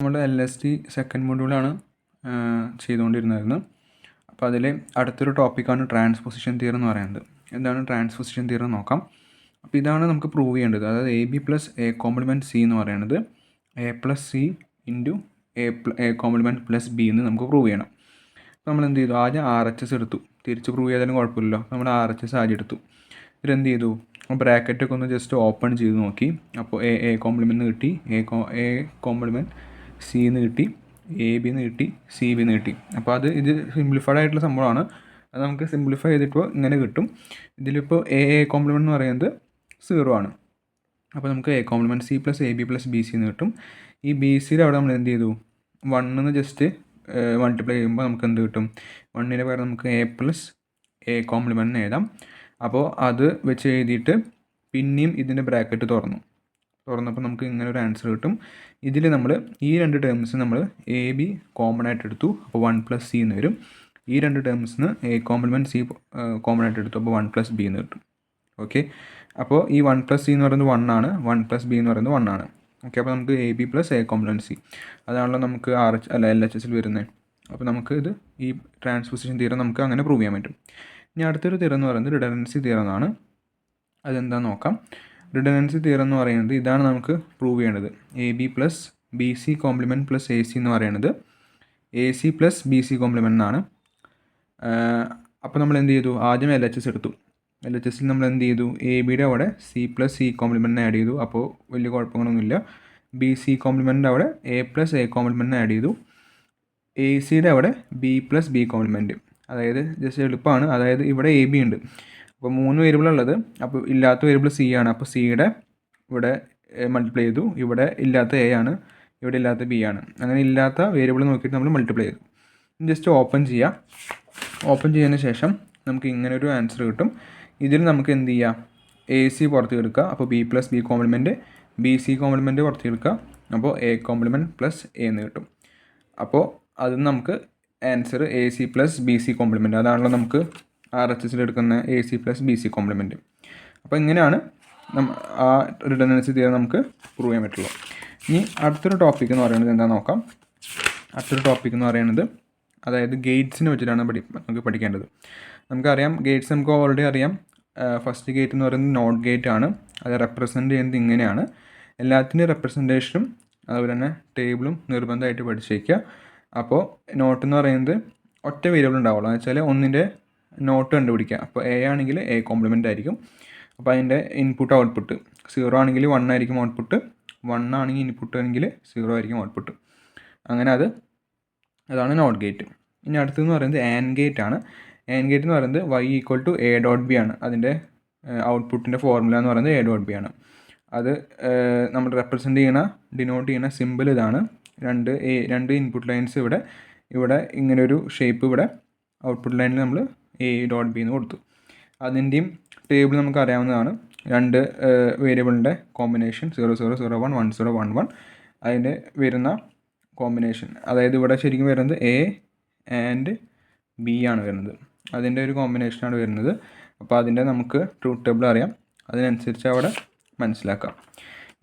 നമ്മൾ LSD second മൊഡ്യൂളാണ് ചെയ്തുകൊണ്ടിരുന്നത്. അപ്പോൾ അതിൽ അടുത്തൊരു ടോപ്പിക്കാണ് ട്രാൻസ്പൊസിഷൻ തിയറം എന്ന് പറയുന്നത്. എന്താണ് ട്രാൻസ്പൊസിഷൻ തിയറം നോക്കാം. അപ്പോൾ ഇതാണ് നമുക്ക് പ്രൂവ് ചെയ്യേണ്ടത്. അതായത് AB plus A compliment C എന്ന് പറയുന്നത് A plus C into A compliment plus B എന്ന് നമുക്ക് പ്രൂവ് ചെയ്യണം. അപ്പോൾ നമ്മൾ എന്ത് ചെയ്തു? ആദ്യം RHS എടുത്തു. തിരിച്ച് പ്രൂവ് ചെയ്താലും കുഴപ്പമില്ലല്ലോ. നമ്മൾ RHS ആദ്യം എടുത്തു. ഇതിലെന്ത് ചെയ്തു? ബ്രാക്കറ്റൊക്കെ ഒന്ന് ജസ്റ്റ് ഓപ്പൺ ചെയ്ത് നോക്കി. അപ്പോൾ A കോംപ്ലിമെൻറ്റ് കിട്ടി, A കോംപ്ലിമെൻറ്റ് C എന്ന് കിട്ടി, AB എന്ന് കിട്ടി, CB എന്ന് കിട്ടി. അപ്പോൾ ഇത് സിംപ്ലിഫൈഡ് ആയിട്ടുള്ള സംഭവമാണ്. അത് നമുക്ക് സിംപ്ലിഫൈ ചെയ്തിപ്പോൾ ഇങ്ങനെ കിട്ടും. ഇതിലിപ്പോൾ A കോംപ്ലിമെൻറ്റ് എന്ന് പറയുന്നത് 0 ആണ്. അപ്പോൾ നമുക്ക് A compliment C plus AB plus BC എന്ന് കിട്ടും. ഈ BCയുടെ അവിടെ നമ്മൾ എന്ത് ചെയ്തു? 1 എന്ന് ജസ്റ്റ് മൾട്ടിപ്ലൈ ചെയ്യുമ്പോൾ നമുക്ക് എന്ത് കിട്ടും? 1ന് പകരം നമുക്ക് A പ്ലസ് A കോംപ്ലിമെൻറ്റ് എഴുതാം. അപ്പോൾ അത് വെച്ച് എഴുതിയിട്ട് പിന്നെയും ഇതിൻ്റെ ബ്രാക്കറ്റ് തുറന്നപ്പോൾ നമുക്ക് ഇങ്ങനെ ഒരു ആൻസർ കിട്ടും. ഇതിൽ നമ്മൾ ഈ രണ്ട് ടേംസ് നമ്മൾ AB കോമൺ ആയിട്ട് എടുത്തു. അപ്പോൾ 1 പ്ലസ് C എന്ന് വരും. ഈ രണ്ട് ടേംസിന് A കോംപ്ലിമെൻറ്റ് C കോമൺ ആയിട്ട് എടുത്തു. അപ്പോൾ 1 പ്ലസ് B എന്ന് കിട്ടും. ഓക്കെ, അപ്പോൾ ഈ 1 പ്ലസ് C എന്ന് പറയുന്നത് 1 ആണ്, 1 പ്ലസ് B എന്ന് പറയുന്നത് 1 ആണ്. ഓക്കെ, അപ്പോൾ നമുക്ക് AB plus A compliment C അതാണല്ലോ നമുക്ക് LHS വരുന്നത്. അപ്പോൾ നമുക്ക് ഇത് ഈ ട്രാൻസ്പൊസിഷൻ തിയറം നമുക്ക് അങ്ങനെ പ്രൂവ് ചെയ്യാൻ പറ്റും. ഇനി അടുത്തൊരു തിയറം എന്ന് പറയുന്നത് റിഡൻഡൻസി തിയറം എന്നാണ്. അതെന്താണെന്ന് നോക്കാം. റിഡൻഡൻസി തിയറം എന്ന് പറയുന്നത് ഇതാണ് നമുക്ക് പ്രൂവ് ചെയ്യേണ്ടത്. AB plus BC compliment plus AC എന്ന് പറയുന്നത് AC പ്ലസ് BC കോംപ്ലിമെൻറ്റ് എന്നാണ്. അപ്പോൾ നമ്മൾ എന്ത് ചെയ്തു? ആദ്യം LHS എടുത്തു. LHSൽ നമ്മൾ എന്ത് ചെയ്തു? ABയുടെ അവിടെ C പ്ലസ് C കോംപ്ലിമെൻറ്റിനെ ആഡ് ചെയ്തു. അപ്പോൾ വലിയ കുഴപ്പങ്ങളൊന്നുമില്ല. BC കോംപ്ലിമെൻറ്റിൻ്റെ അവിടെ A പ്ലസ് A കോംപ്ലിമെൻറ്റിനെ ആഡ് ചെയ്തു. ACയുടെ അവിടെ B പ്ലസ് B കോംപ്ലിമെൻറ്റ്. അതായത് ജസ്റ്റ് എളുപ്പമാണ്. അതായത് ഇവിടെ AB ഉണ്ട്. അപ്പോൾ 3 വേരിയബിൾ ഉള്ളത്. അപ്പോൾ ഇല്ലാത്ത വേരിയബിൾ C ആണ്. അപ്പോൾ Cയുടെ ഇവിടെ മൾട്ടിപ്ലൈ ചെയ്തു. ഇവിടെ ഇല്ലാത്ത A ആണ്, ഇവിടെ ഇല്ലാത്ത B ആണ്. അങ്ങനെ ഇല്ലാത്ത വേരിയബിൾ നോക്കിയിട്ട് നമ്മൾ മൾട്ടിപ്ലൈ ചെയ്തു. ജസ്റ്റ് ഓപ്പൺ ചെയ്യുക. ഓപ്പൺ ചെയ്തതിന് ശേഷം നമുക്ക് ഇങ്ങനെ ഒരു ആൻസർ കിട്ടും. ഇതിൽ നമുക്ക് എന്ത് ചെയ്യുക? AC പുറത്ത് എടുക്കുക. അപ്പോൾ B plus B compliment, BC compliment പുറത്ത് എടുക്കുക. അപ്പോൾ A കോംപ്ലിമെൻറ്റ് പ്ലസ് A എന്ന് കിട്ടും. അപ്പോൾ അത് നമുക്ക് answer AC plus BC compliment. അതാണല്ലോ നമുക്ക് RHSൽ എടുക്കുന്ന AC പ്ലസ് BC കോംപ്ലിമെൻറ്റ്. അപ്പോൾ ഇങ്ങനെയാണ് ആ റിഡൻഡൻസി തിയറം നമുക്ക് പ്രൂവ് ചെയ്യാൻ പറ്റുള്ളൂ. ഇനി അടുത്തൊരു ടോപ്പിക് എന്ന് പറയുന്നത് എന്താണെന്ന് നോക്കാം. അടുത്തൊരു ടോപ്പിക് എന്ന് പറയുന്നത് അതായത് ഗേറ്റ്സിനെ വെച്ചിട്ടാണ് നമുക്ക് പഠിക്കേണ്ടത്. നമുക്കറിയാം ഗേറ്റ്സ് നമുക്ക് ഓൾറെഡി അറിയാം. ഫസ്റ്റ് ഗേറ്റ് എന്ന് പറയുന്നത് നോട്ട് ഗേറ്റ് ആണ്. അത് റെപ്രസെൻറ്റ് ചെയ്യുന്നത് ഇങ്ങനെയാണ്. എല്ലാത്തിൻ്റെയും റെപ്രസെൻറ്റേഷനും അതുപോലെ തന്നെ ടേബിളും നിർബന്ധമായിട്ട് പഠിച്ച് വയ്ക്കുക. അപ്പോൾ നോട്ട് എന്ന് പറയുന്നത് ഒറ്റ വേരിയബിൾ ഉണ്ടാവുള്ളൂ. എന്ന് വെച്ചാൽ ഒന്നിൻ്റെ നോട്ട് കണ്ടുപിടിക്കുക. അപ്പോൾ A ആണെങ്കിൽ A കോംപ്ലിമെൻ്റ് ആയിരിക്കും. അപ്പോൾ അതിൻ്റെ ഇൻപുട്ട് ഔട്ട്പുട്ട് 0 ആണെങ്കിൽ 1 ആയിരിക്കും ഔട്ട്പുട്ട്, 1 ആണെങ്കിൽ ഇൻപുട്ട് ആണെങ്കിൽ 0 ആയിരിക്കും ഔട്ട്പുട്ട്. അങ്ങനെ അതാണ് നോട്ട് ഗേറ്റ്. ഇനി അടുത്തെന്ന് പറയുന്നത് ആൻഡ് ഗേറ്റ് ആണ്. ആൻഡ് ഗേറ്റ് എന്ന് പറയുന്നത് Y equal to A dot B ആണ്. അതിൻ്റെ ഔട്ട്പുട്ടിൻ്റെ ഫോർമുല എന്ന് പറയുന്നത് A ഡോട്ട് B ആണ്. അത് നമ്മൾ റെപ്രസെൻറ്റ് ഡിനോട്ട് ചെയ്യുന്ന സിമ്പിൾ ഇതാണ്. രണ്ട് ഇൻപുട്ട് ലൈൻസ് ഇവിടെ ഇങ്ങനൊരു ഷേപ്പ് ഇവിടെ ഔട്ട്പുട്ട് ലൈനിൽ നമ്മൾ A ഡോട്ട് B എന്ന് കൊടുത്തു. അതിൻ്റെയും ടേബിൾ നമുക്ക് അറിയാവുന്നതാണ്. രണ്ട് വേരിയബിളിൻ്റെ കോമ്പിനേഷൻ 0 0 0 1 1 0 1 1 അതിൻ്റെ വരുന്ന കോമ്പിനേഷൻ. അതായത് ഇവിടെ ശരിക്കും വരുന്നത് A ആൻഡ് B ആണ് വരുന്നത്. അതിൻ്റെ ഒരു കോമ്പിനേഷനാണ് വരുന്നത്. അപ്പോൾ അതിൻ്റെ നമുക്ക് ട്രൂത്ത് ടേബിൾ അറിയാം. അതിനനുസരിച്ച് അവിടെ മനസ്സിലാക്കാം.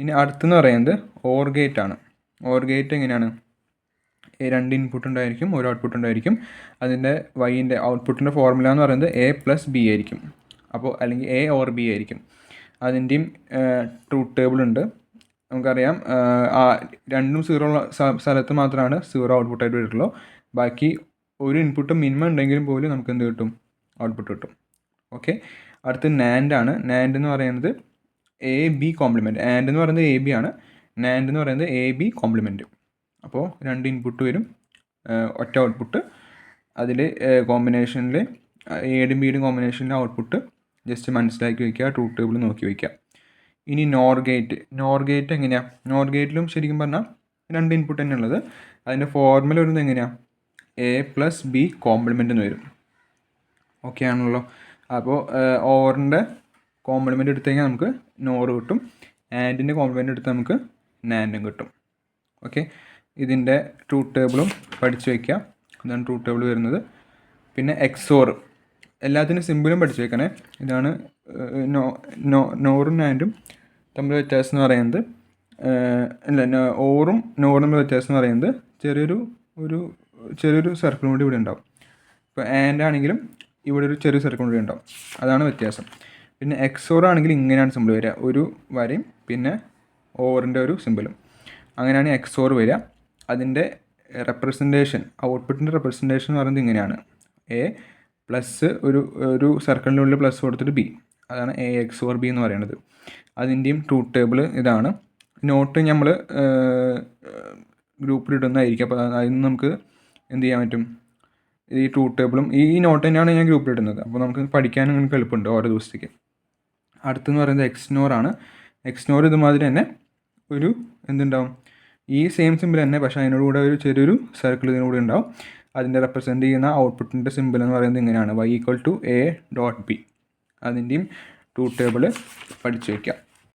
ഇനി അടുത്തെന്ന് പറയുന്നത് ഓർ ഗേറ്റ് ആണ്. ഓർ ഗേറ്റ് എങ്ങനെയാണ്? രണ്ട് ഇൻപുട്ട് ഉണ്ടായിരിക്കും, ഒരു ഔട്ട്പുട്ട് ഉണ്ടായിരിക്കും. അതിൻ്റെ Yൻ്റെ ഔട്ട്പുട്ടിൻ്റെ ഫോർമുല എന്ന് പറയുന്നത് A പ്ലസ് B ആയിരിക്കും. അപ്പോൾ അല്ലെങ്കിൽ A ഓർ B ആയിരിക്കും. അതിൻ്റെയും ട്രൂത്ത് ടേബിൾ ഉണ്ട്. നമുക്കറിയാം രണ്ടും 0 ഉള്ള സ്ഥലത്ത് മാത്രമാണ് 0 ഔട്ട്പുട്ടായിട്ട് വരുള്ളൂ. ബാക്കി ഒരു ഇൻപുട്ട് മിനിമം ഉണ്ടെങ്കിലും പോലും നമുക്ക് എന്ത് കിട്ടും? ഔട്ട്പുട്ട് കിട്ടും. ഓക്കെ, അടുത്ത് നാൻഡ് ആണ്. നാൻഡ് എന്ന് പറയുന്നത് AB കോംപ്ലിമെൻറ്റ്. ആൻഡ് എന്ന് പറയുന്നത് AB ആണ്. നാൻഡ് എന്ന് പറയുന്നത് AB കോംപ്ലിമെൻറ്റ്. അപ്പോൾ രണ്ട് ഇൻപുട്ട് വരും, ഒറ്റ ഔട്ട്പുട്ട്. അതിൽ കോമ്പിനേഷനിൽ എയുടെയും ബിയുടെയും കോമ്പിനേഷനിലെ ഔട്ട്പുട്ട് ജസ്റ്റ് മനസ്സിലാക്കി വയ്ക്കുക, ട്രൂത്ത് ടേബിൾ നോക്കി വയ്ക്കുക. ഇനി നോർ ഗേറ്റ് എങ്ങനെയാണ്? നോർ ഗേറ്റിലും ശരിക്കും പറഞ്ഞാൽ രണ്ട് ഇൻപുട്ട് തന്നെ ഉള്ളത്. അതിൻ്റെ ഫോർമുല വരുന്നത് എങ്ങനെയാണ്? A പ്ലസ് B കോംപ്ലിമെൻ്റ് എന്ന് വരും. ഓക്കെ ആണല്ലോ. അപ്പോൾ ഓറിൻ്റെ കോംപ്ലിമെൻ്റ് എടുത്തു കഴിഞ്ഞാൽ നമുക്ക് നോറ് കിട്ടും. ആൻഡിൻ്റെ കോംപ്ലിമെൻ്റ് എടുത്താൽ നമുക്ക് നാൻഡും കിട്ടും. ഓക്കെ, ഇതിൻ്റെ ട്രൂത്ത് ടേബിളും പഠിച്ചു വയ്ക്കുക. ഇതാണ് ട്രൂത്ത് ടേബിൾ വരുന്നത്. പിന്നെ XOR എല്ലാത്തിനും സിമ്പിളും പഠിച്ചു വയ്ക്കണേ. ഇതാണ് നോറും നാൻഡും തമ്മിൽ വ്യത്യാസം എന്ന് പറയുന്നത് അല്ല ഓറും നോറും തമ്മിൽ വ്യത്യാസം എന്ന് പറയുന്നത് ചെറിയൊരു സർക്കിൾ കൂടി ഇവിടെ ഉണ്ടാവും. ഇപ്പോൾ ആൻഡ് ആണെങ്കിലും ഇവിടെ ഒരു ചെറിയ സർക്കിൾ കൂടി ഉണ്ടാവും, അതാണ് വ്യത്യാസം. പിന്നെ എക്സോർ ആണെങ്കിൽ ഇങ്ങനെയാണ് സിമ്പിൾ വരിക, ഒരു വരയും പിന്നെ ഓറിൻ്റെ ഒരു സിമ്പിളും, അങ്ങനെയാണ് എക്സോർ വരിക. അതിൻ്റെ റെപ്രസെൻറ്റേഷൻ, ഔട്ട്പുട്ടിൻ്റെ റെപ്രസെൻറ്റേഷൻ എന്ന് പറയുന്നത് ഇങ്ങനെയാണ്: എ പ്ലസ് ഒരു സർക്കിളിനുള്ളിൽ പ്ലസ് കൊടുത്തിട്ട് ബി, അതാണ് എ എക്സോർ ബി എന്ന് പറയുന്നത്. അതിൻ്റെയും ട്രൂത്ത് ടേബിൾ ഇതാണ്. നോട്ട് നമ്മൾ ഗ്രൂപ്പിലിടുന്നതായിരിക്കും. അപ്പോൾ അതിൽ നിന്ന് നമുക്ക് എന്ത് ചെയ്യാൻ പറ്റും, ഈ ട്രൂത്ത് ടേബിളും ഈ നോട്ട് തന്നെയാണ് ഞാൻ ഗ്രൂപ്പിലിടുന്നത്. അപ്പോൾ നമുക്ക് പഠിക്കാനും നിങ്ങൾക്ക് എളുപ്പമുണ്ട് ഓരോ ദിവസത്തേക്ക്. അടുത്തെന്ന് പറയുന്നത് എക്സ്നോറാണ്. എക്സ്നോർ ഇതുമാതിരി തന്നെ എന്തുണ്ടാവും, ഈ സെയിം സിമ്പിൾ തന്നെ, പക്ഷേ അതിനോട് കൂടെ ഒരു ചെറിയൊരു സർക്കിൾ ഇതിനൂടെ ഉണ്ടാവും. അതിൻ്റെ റെപ്രസെൻറ്റ് ചെയ്യുന്ന ഔട്ട്പുട്ടിൻ്റെ സിമ്പിൾ എന്ന് പറയുന്നത് ഇങ്ങനെയാണ്: y = a.b. അതിൻ്റെയും ട്രൂത്ത് ടേബിൾ പഠിച്ചു വയ്ക്കാം.